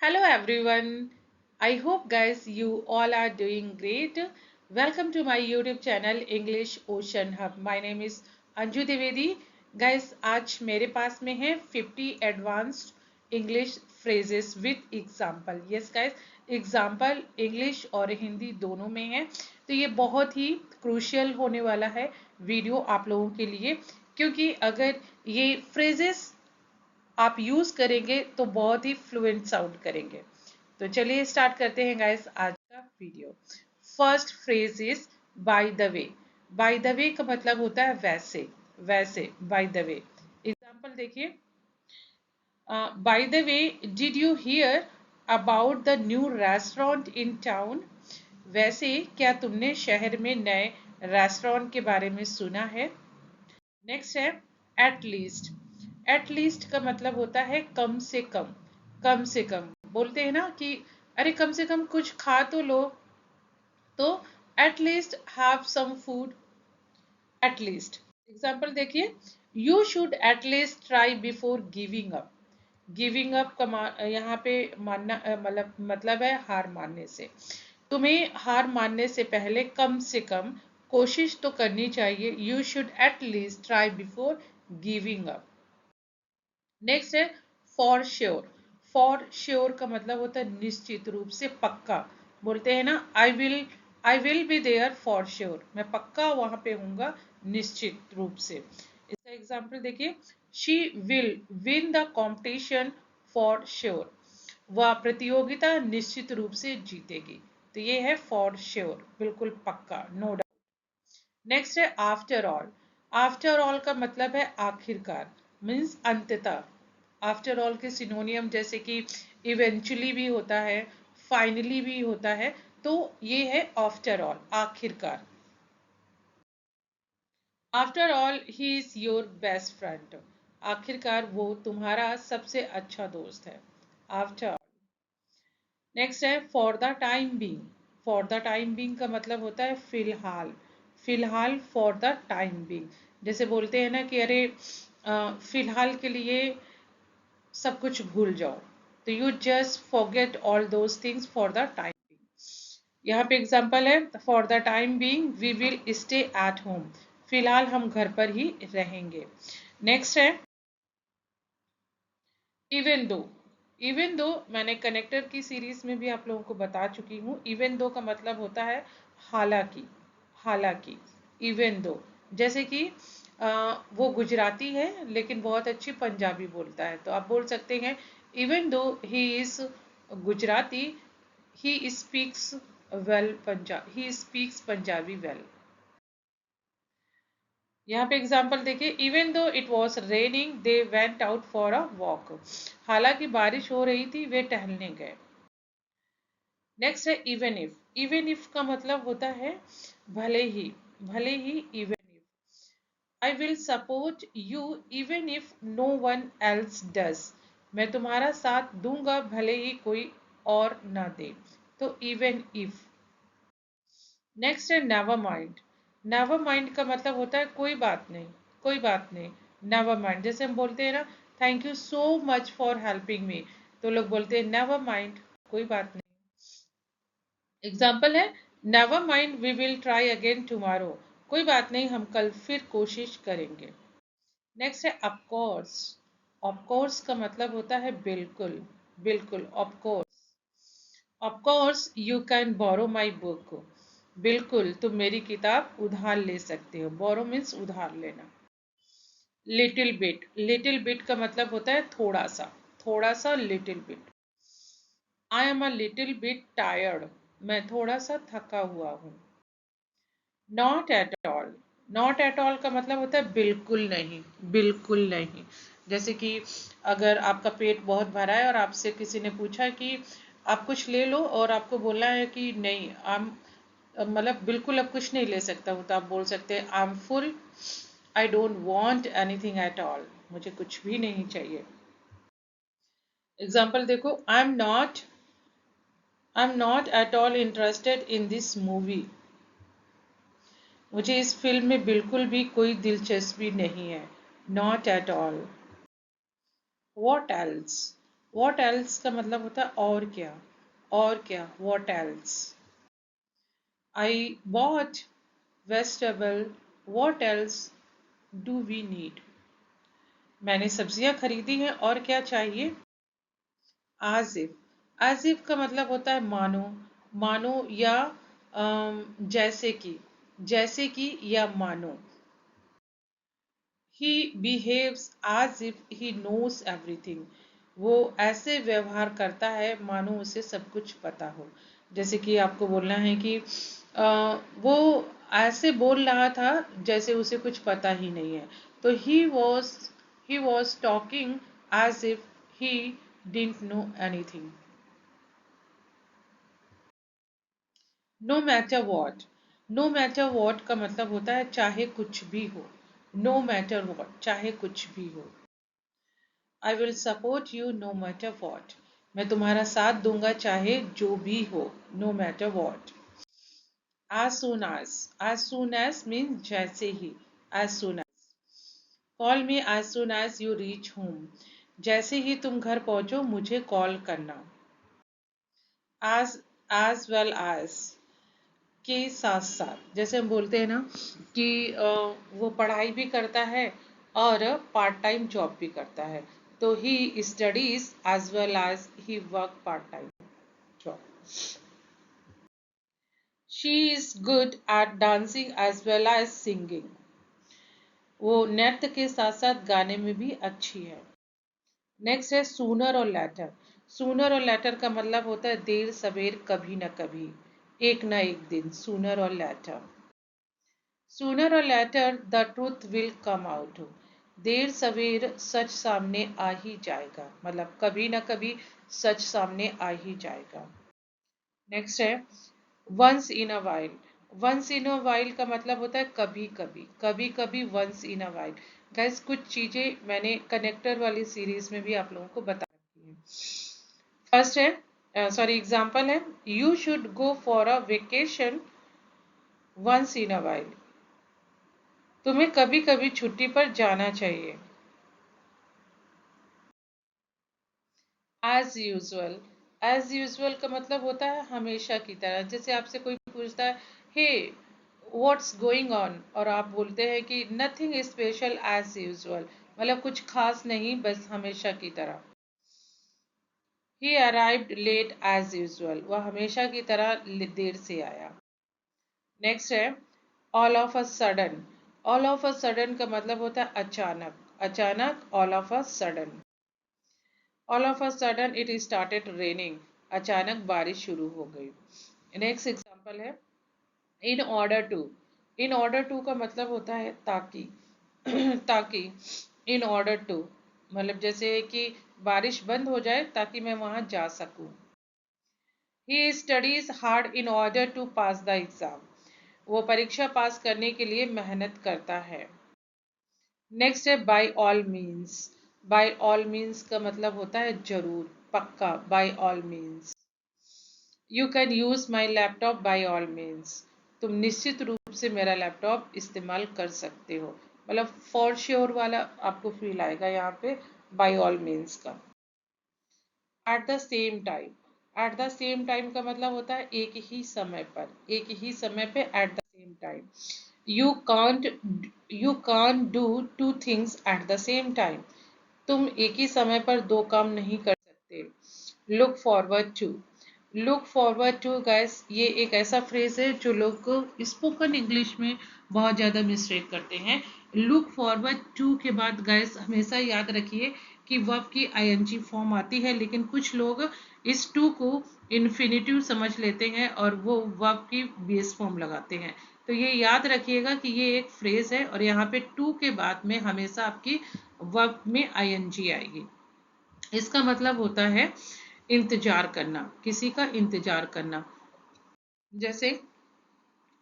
Hello everyone. I hope guys you all are doing great. Welcome to my YouTube channel English Ocean Hub. My name is Anju Dwivedi. Guys आज मेरे पास में है 50 advanced English phrases with example. Yes guys, example English और हिंदी दोनों में है. तो ये बहुत ही क्रूशियल होने वाला है वीडियो आप लोगों के लिए, क्योंकि अगर ये phrases आप यूज करेंगे तो बहुत ही फ्लुएंट साउंड करेंगे. तो चलिए स्टार्ट करते हैं गाइस आज का video. First phrase is by the way. By the way का मतलब होता है वैसे. वैसे बाय द वे. एग्जांपल देखिए. By the way, did you here about the new restaurant in town. वैसे क्या तुमने शहर में नए रेस्टोरेंट के बारे में सुना है. नेक्स्ट है एट लीस्ट. एट लीस्ट का मतलब होता है कम से कम. कम से कम बोलते हैं ना कि अरे कम से कम कुछ खा तो लो. तो at least have some food. At least. Example देखिए. You should at least try before giving up. Giving up का यहाँ पे मानना मतलब है हार मानने से. तुम्हें हार मानने से पहले कम से कम कोशिश तो करनी चाहिए. You should at least try before giving up. Next है फॉर श्योर. फॉर श्योर का मतलब होता है निश्चित रूप से, पक्का. बोलते हैं ना I will be there for sure. मैं पक्का वहां पे हूँगा निश्चित रूप से. इसका एग्जाम्पल देखिए. She will win the competition for sure. वह प्रतियोगिता निश्चित रूप से जीतेगी. तो ये है फॉर श्योर, बिल्कुल पक्का, नो डाउट. नेक्स्ट है आफ्टर ऑल. आफ्टर ऑल का मतलब है आखिरकार, मीन्स अंततः. आफ्टर ऑल के सिनोनियम जैसे कि इवेंचुअली भी होता है, फाइनली भी होता है. तो ये है आफ्टर ऑल, आखिरकार. After all he is your best friend. आखिरकार वो तुम्हारा सबसे अच्छा दोस्त है. आफ्टर. नेक्स्ट है for the time being. For the time being का मतलब होता है फिलहाल. फिलहाल फॉर द टाइम बीइंग. जैसे बोलते हैं ना कि अरे फिलहाल के लिए सब कुछ भूल जाओ. तो you just forget all those things for the time being. यहाँ पे एग्जांपल है for the time being we will stay at home. फिलहाल हम घर पर ही रहेंगे. नेक्स्ट है इवन दो. इवन दो मैंने कनेक्टर की सीरीज में भी आप लोगों को बता चुकी हूँ. इवन दो का मतलब होता है हालांकि. हालांकि. Even though. जैसे कि वो गुजराती है लेकिन बहुत अच्छी पंजाबी बोलता है, तो आप बोल सकते हैं even though he is Gujarati, he speaks well Punjab, he speaks Punjabi well. यहाँ पे एग्जाम्पल देखिए. Even though it was raining they went out for a walk. हालांकि बारिश हो रही थी वे टहलने गए. नेक्स्ट है इवन इफ. इवन इफ का मतलब होता है भले ही. भले ही. Even if. I will support you even if no one else does. मैं तुम्हारा साथ दूंगा भले ही कोई और ना दे. तो इवन इफ. नेक्स्ट है नेवर माइंड. नेवर माइंड का मतलब होता है कोई बात नहीं. कोई बात नहीं. Never mind. जैसे हम बोलते हैं ना thank you so much for helping me, तो लोग बोलते हैं नेवर माइंड, कोई बात नहीं. एग्जाम्पल है never mind we will try again tomorrow. कोई बात नहीं हम कल फिर कोशिश करेंगे. नेक्स्ट है ऑफकोर्स. ऑफकोर्स का मतलब होता है बिल्कुल. बिल्कुल of course. Of course you can borrow my book. बिल्कुल तुम मेरी किताब उधार ले सकते हो. बोरो मीन्स उधार लेना. Little bit. लिटिल बिट का मतलब होता है थोड़ा सा. थोड़ा सा. Little bit. I am a little bit tired. मैं थोड़ा सा थका हुआ हूँ. Not at all. Not at all का मतलब होता है बिल्कुल नहीं. बिल्कुल नहीं. जैसे कि अगर आपका पेट बहुत भरा है और आपसे किसी ने पूछा कि आप कुछ ले लो और आपको बोलना है कि नहीं आम मतलब बिल्कुल अब कुछ नहीं ले सकता हूँ, तो आप बोल सकते हैं I am full. I don't want anything at all. मुझे कुछ भी नहीं चाहिए. एग्जाम्पल देखो. I am not at all interested in this movie. मुझे इस फिल्म में बिल्कुल भी कोई दिलचस्पी नहीं है. Not at all. What else. What else का मतलब होता है और क्या, what else. I bought vegetable, what else do we need. मैंने सब्जियां खरीदी हैं और क्या चाहिए. आजिफ का मतलब होता है मानो, मानो या जैसे कि या मानो. He behaves as if he knows everything. वो ऐसे व्यवहार करता है मानो उसे सब कुछ पता हो. जैसे कि आपको बोलना है कि वो ऐसे बोल रहा था जैसे उसे कुछ पता ही नहीं है. तो he was talking as if he didn't know anything. No matter what. No matter what का मतलब होता है चाहे कुछ भी हो. नो मैटर वॉट, चाहे कुछ भी हो. I will support you no matter what. मैं तुम्हारा साथ दूंगा चाहे जो भी हो. No matter what. as soon as means जैसे ही. as soon as. Call me as soon as you reach home. जैसे ही तुम घर पहुंचो मुझे कॉल करना. as well as के साथ साथ. जैसे हम बोलते हैं ना कि वो पढ़ाई भी करता है और पार्ट टाइम जॉब भी करता है. तो he studies as well as he work part time job. She is good at dancing as well as singing. वो नृत्य के साथ साथ गाने में भी अच्छी है. नेक्स्ट है सूनर और लेटर. सूनर और लेटर का मतलब होता है देर सवेर कभी ना कभी, एक ना एक दिन. सूनर और लेटर. सूनर और later the truth will come out. देर सवेर सच सामने आ ही जाएगा, मतलब कभी ना कभी सच सामने आ ही जाएगा. नेक्स्ट है once in a while. Once in a while का मतलब होता है कभी कभी, कभी कभी once in a while. Guys कुछ चीजें मैंने कनेक्टर वाली सीरीज में भी आप लोगों को बता दी है. फर्स्ट है एग्जाम्पल है you should go for a vacation once in a while. तुम्हें कभी कभी छुट्टी पर जाना चाहिए. As usual. एज यूजल का मतलब होता है हमेशा की तरह. जैसे आपसे कोई पूछता है हे व्हाट्स गोइंग ऑन, और आप बोलते हैं कि नथिंग स्पेशल एज यूजल, मतलब कुछ खास नहीं बस हमेशा की तरह. He arrived late as usual. वह हमेशा की तरह देर से आया. नेक्स्ट है all of a sudden. All of a sudden का मतलब होता है अचानक. अचानक all of a sudden. All of a sudden it started raining. अचानक बारिश शुरू हो गई. नेक्स्ट एग्जांपल है in order to. In order to का मतलब होता है ताकि. ताकि. इन ऑर्डर टू मतलब जैसे कि बारिश बंद हो जाए ताकि मैं वहां जा सकूं. He studies hard in order to pass the exam. वो परीक्षा पास करने के लिए मेहनत करता है. नेक्स्ट है by all means. By all means का मतलब होता है जरूर, पक्का. By all means. You can use my laptop by all means. तुम निश्चित रूप से मेरा लैपटॉप इस्तेमाल कर सकते हो, मतलब फॉर श्योर वाला आपको फील आएगा यहाँ पे बाय ऑल मीन्स का. At the same time. At the same time का मतलब होता है एक ही समय पर. एक ही समय पे at the same time. You can't you can't do two things at the same time. तुम एक ही समय पर दो काम नहीं कर सकते. Look forward to. Look forward to guys ये एक ऐसा फ्रेज है जो लोग स्पोकन इंग्लिश में बहुत ज़्यादा मिस्टेक करते हैं. लुक फॉरवर्ड टू के बाद गैस हमेशा याद रखिए कि वर्ब की आईएनजी फॉर्म आती है, लेकिन कुछ लोग इस टू को इन्फिनिटिव समझ लेते हैं और वो वर्ब की बेस फॉर्म लगाते हैं. तो ये याद रखिएगा कि ये एक फ्रेज है और यहाँ पे टू के बाद में हमेशा आपकी वर्ब में आईएनजी आएगी. इसका मतलब होता है इंतजार करना, किसी का इंतजार करना. जैसे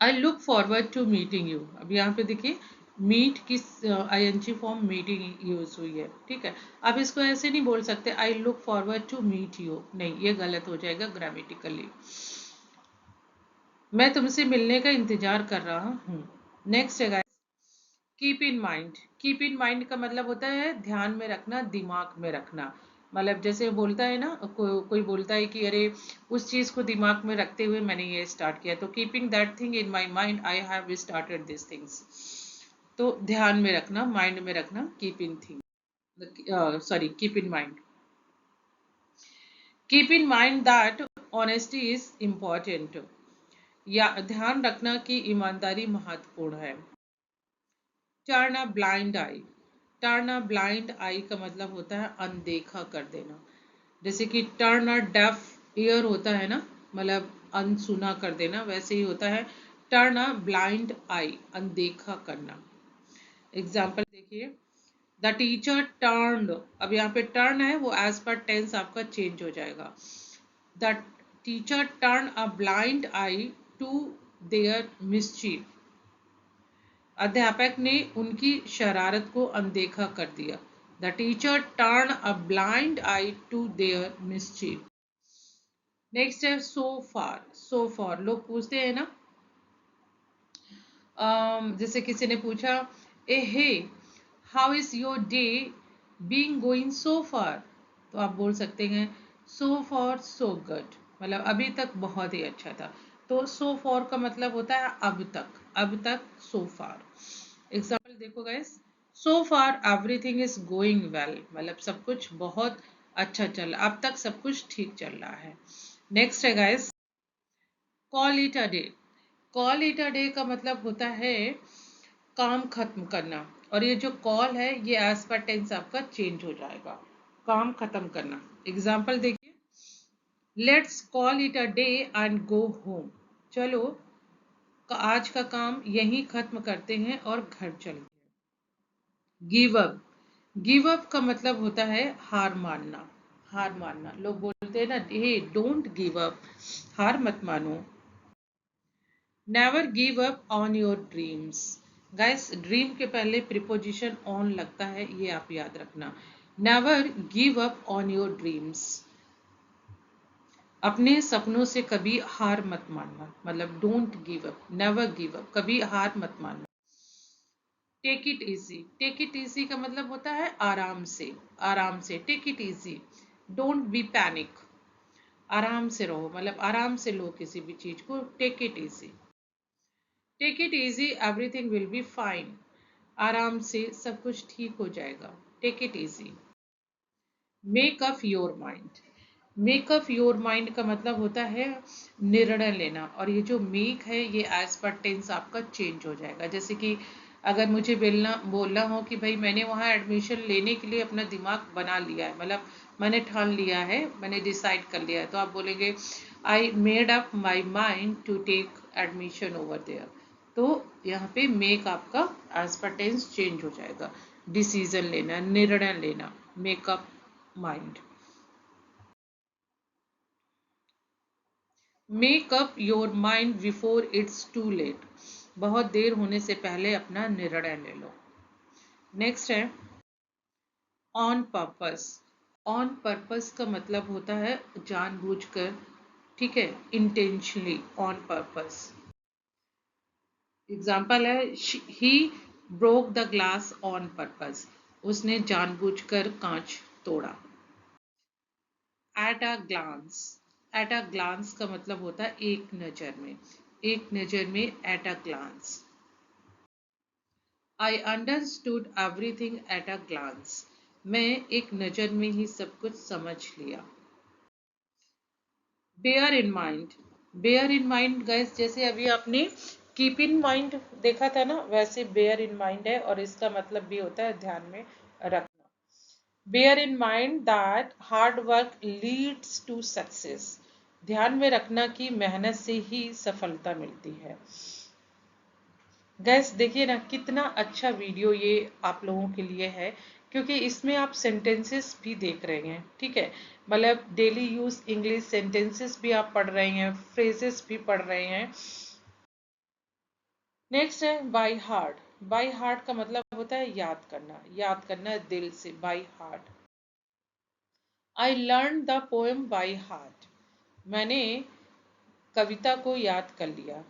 I look forward to meeting you. अब यहाँ पे देखिए मीट की आईएनजी फॉर्म मीटिंग यूज हुई है. ठीक है, अब इसको ऐसे नहीं बोल सकते I look forward to meet you. नहीं, ये गलत हो जाएगा ग्रामेटिकली. मैं तुमसे मिलने का इंतजार कर रहा हूँ. नेक्स्ट है keep in mind. Keep in mind का मतलब होता है ध्यान में रखना, दिमाग में रखना. मतलब जैसे बोलता है ना, कोई बोलता है कि अरे उस चीज को दिमाग में रखते हुए मैंने ये स्टार्ट किया, तो keeping that thing in my mind I have started this things. तो ध्यान में रखना, माइंड में रखना, keep in thing, sorry, keep in mind. Keep in mind that honesty is important, या ध्यान रखना कि ईमानदारी महत्वपूर्ण है। Turn a blind eye. Turn a blind eye का मतलब होता है अनदेखा कर देना। जैसे कि टर्न अ डेफ ईयर होता है ना, मतलब अनसुना कर देना, वैसे ही होता है टर्न अ ब्लाइंड आई, अनदेखा करना। एग्जाम्पल देखिए, द टीचर टर्न्ड, अब यहाँ पे टर्न है वो एज पर टेंस आपका चेंज हो जाएगा। The teacher turn a blind eye to their mischief. अध्यापक ने उनकी शरारत को अनदेखा कर दिया। The teacher turn a blind eye to their mischief. Next है सो फार। सो फार लोग पूछते हैं ना, जैसे किसी ने पूछा, ए hey, how is your day being going so far, तो आप बोल सकते हैं सो फार सो गुड, मतलब अभी तक बहुत ही अच्छा था। तो सो फार का मतलब होता है अब तक, अब तक सो फार। एग्जाम्पल देखो guys, so far everything is going well, मतलब सब कुछ बहुत अच्छा चल रहा, अब तक सब कुछ ठीक चल रहा है। नेक्स्ट है guys, call it a day. Call it a day का मतलब होता है काम खत्म करना, और ये जो कॉल है ये एज पर टेंस आपका चेंज हो जाएगा, काम खत्म करना। एग्जाम्पल देखिए, let's call it a day and go home. चलो आज का काम यहीं खत्म करते हैं और घर चलते हैं। Give up. गिव अप का मतलब होता है हार मानना, हार मानना। लोग बोलते हैं ना, हे डोंट गिव अप, हार मत मानो। Never give up on your dreams. Guys dream के पहले प्रीपोजिशन ऑन लगता है, ये आप याद रखना। Never give up on your dreams. अपने सपनों से कभी हार मत मानना, मतलब don't give up, never give up, कभी हार मत मानना। Take it easy. Take it easy का मतलब होता है आराम से, आराम से, take it easy. Don't be panic, आराम से रहो, मतलब आराम से लो किसी भी चीज को, take it easy. Take it easy, everything will be fine. आराम से सब कुछ ठीक हो जाएगा, take it easy. Make up your mind. Make up your mind का मतलब होता है निर्णय लेना, और ये जो मेक है ये एज पर टेंस आपका चेंज हो जाएगा। जैसे कि अगर मुझे बोलना हो कि भाई मैंने वहाँ एडमिशन लेने के लिए अपना दिमाग बना लिया है, मतलब मैंने ठान लिया है, मैंने डिसाइड कर लिया है, तो आप बोलेंगे I made up my mind to take admission over there. तो यहाँ पे मेक आपका एज पर टेंस चेंज हो जाएगा, डिसीजन लेना, निर्णय लेना, make up mind. Make up your mind before it's too late. बहुत देर होने से पहले अपना निर्णय ले लो। नेक्स्ट है ऑन पर्पस। ऑन पर्पस का मतलब होता है जानबूझकर, ठीक है, इंटेंशनली, ऑन पर्पस। एग्जाम्पल है, he broke the glass on purpose, उसने जानबूझकर कांच तोड़ा। At a glance. At a glance का मतलब होता है एक नजर में, एक नजर में, at a glance. I understood everything at a glance, मैं एक नजर में ही सब कुछ समझ लिया। Bear in mind. Bear in mind guys, जैसे अभी आपने कीप इन माइंड देखा था ना, वैसे बेयर इन माइंड है, और इसका मतलब भी होता है ध्यान में रखना। Bear in mind that hard work leads to success. ध्यान में रखना कि मेहनत से ही सफलता मिलती है। गैस देखिए ना, कितना अच्छा वीडियो ये आप लोगों के लिए है, क्योंकि इसमें आप सेंटेंसेस भी देख रहे हैं, ठीक है, मतलब डेली यूज इंग्लिश सेंटेंसेस भी आप पढ़ रहे हैं, फ्रेजेस भी पढ़ रहे हैं। नेक्स्ट है बाय हार्ट। बाय हार्ट का मतलब होता है याद करना, याद करना दिल से, by heart. I learn the poem by heart, मैंने कविता को याद कर लिया।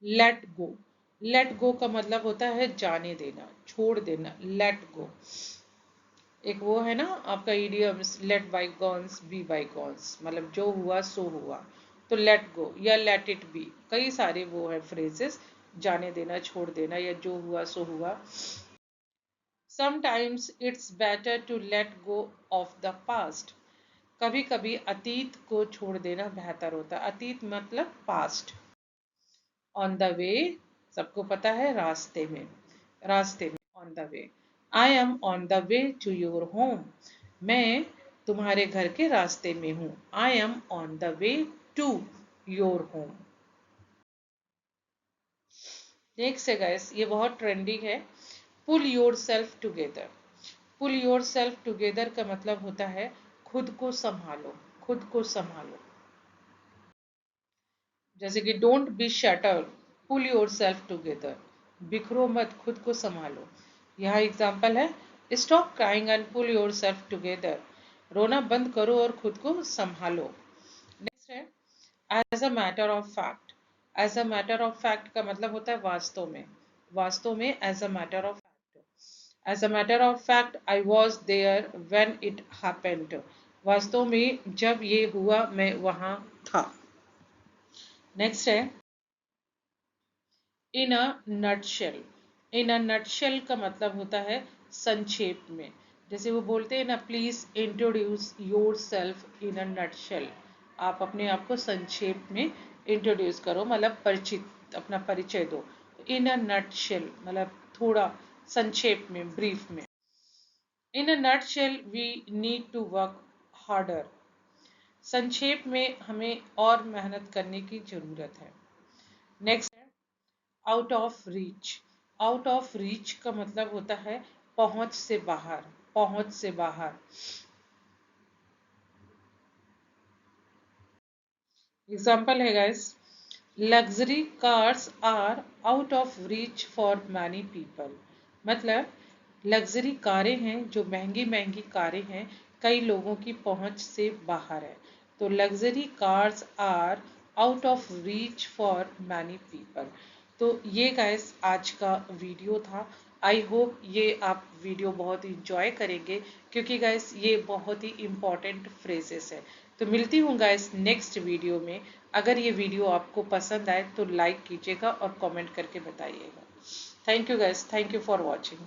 Let go. लेट गो का मतलब होता है जाने देना, छोड़ देना, लेट गो। एक वो है ना आपका idioms, let bygones be bygones, मतलब जो हुआ सो हुआ। तो लेट गो या लेट इट बी, कई सारे वो है फ्रेजेस, जाने देना, छोड़ देना, या जो हुआ सो हुआ। Sometimes it's better to let go of the past, कभी कभी अतीत को छोड़ देना बेहतर होता है। अतीत मतलब पास्ट। ऑन द वे, सबको पता है रास्ते में, रास्ते में, on the way. I am on the way to your home, मैं तुम्हारे घर के रास्ते में हूँ। I am on the way to your home. Next है गाइस, ये बहुत ट्रेंडिंग है, pull your self together. Pull your self together का मतलब होता है खुद को संभालो, खुद को संभालो। जैसे कि don't be shattered, pull your self together, बिखरो मत, खुद को संभालो। यहाँ एग्जाम्पल है, stop crying and pull your self together, रोना बंद करो और खुद को संभालो। नेक्स्ट है as a matter of fact. As a matter of fact का मतलब होता है वास्तव में, वास्तव में, as a matter of fact. As a matter of fact I was there when it happened, वास्तव में जब ये हुआ मैं वहां था। नेक्स्ट है इन a nutshell. In a nutshell का मतलब होता है संक्षेप में। जैसे वो बोलते हैं ना, please introduce your self in a nutshell, आप अपने आप को संक्षेप में इंट्रोड्यूस करो, मतलब परिचित, अपना परिचय दो। इन अ नटशेल मतलब थोड़ा संक्षेप में, ब्रीफ में। In a nutshell we need to work harder, संक्षेप में हमें और मेहनत करने की जरूरत है। Next, out of reach. Out of reach का मतलब होता है पहुंच से बाहर, पहुंच से बाहर। एग्जाम्पल है guys, luxury cars are out of reach for many people, मतलब लग्जरी कारें हैं, जो महंगी महंगी कारें हैं, कई लोगों की पहुंच से बाहर है। तो luxury cars are out of reach for many people. तो ये गाइस आज का वीडियो था। आई होप ये आप वीडियो बहुत इंजॉय करेंगे, क्योंकि गाइस ये बहुत ही इम्पॉर्टेंट फ्रेजेस है। तो मिलती हूँ गाइस नेक्स्ट वीडियो में। अगर ये वीडियो आपको पसंद आए तो लाइक कीजिएगा और कमेंट करके बताइएगा। Thank you guys, thank you for watching.